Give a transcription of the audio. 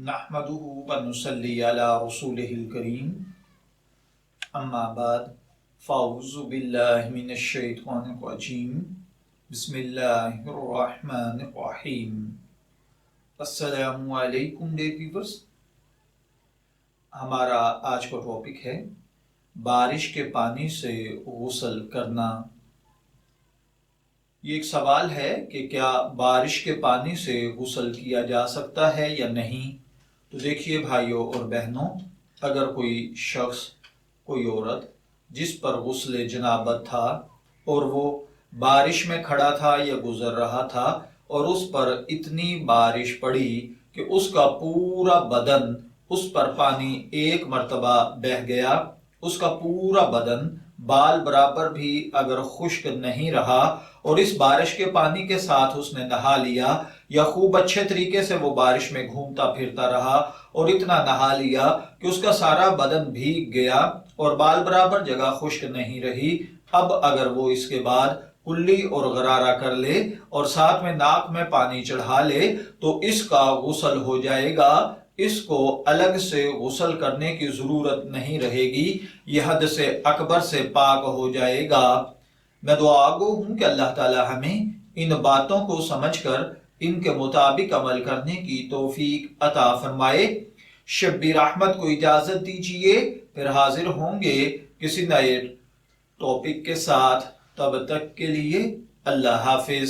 نحمده ونصلي على رسوله الكريم اما بعد فاعوذ باللہ من الشیطان الرجیم بسم اللہ الرحمن الرحیم۔ السلام علیکم ڈیئر ویورز، ہمارا آج کا ٹاپک ہے بارش کے پانی سے غسل کرنا۔ یہ ایک سوال ہے کہ کیا بارش کے پانی سے غسل کیا جا سکتا ہے یا نہیں؟ تو دیکھیے بھائیوں اور بہنوں، اگر کوئی شخص، کوئی عورت جس پر غسل جنابت تھا اور وہ بارش میں کھڑا تھا یا گزر رہا تھا اور اس پر اتنی بارش پڑی کہ اس کا پورا بدن، اس پر پانی ایک مرتبہ بہہ گیا، اس کا پورا بدن بال برابر بھی اگر خشک نہیں رہا اور اس بارش کے پانی کے ساتھ اس نے نہا لیا یا خوب اچھے طریقے سے وہ بارش میں گھومتا پھرتا رہا اور اتنا نہا لیا کہ اس کا سارا بدن بھیگ گیا اور بال برابر جگہ خشک نہیں رہی، اب اگر وہ اس کے بعد کلی اور غرارہ کر لے اور ساتھ میں ناک میں پانی چڑھا لے تو اس کا غسل ہو جائے گا، اس کو الگ سے غسل کرنے کی ضرورت نہیں رہے گی، یہ حد سے اکبر سے پاک ہو جائے گا۔ میں دعا گو ہوں کہ اللہ تعالی ہمیں ان باتوں کو سمجھ کر ان کے مطابق عمل کرنے کی توفیق عطا فرمائے۔ شبیر احمد کو اجازت دیجیے، پھر حاضر ہوں گے کسی نئے ٹاپک کے ساتھ، تب تک کے لیے اللہ حافظ۔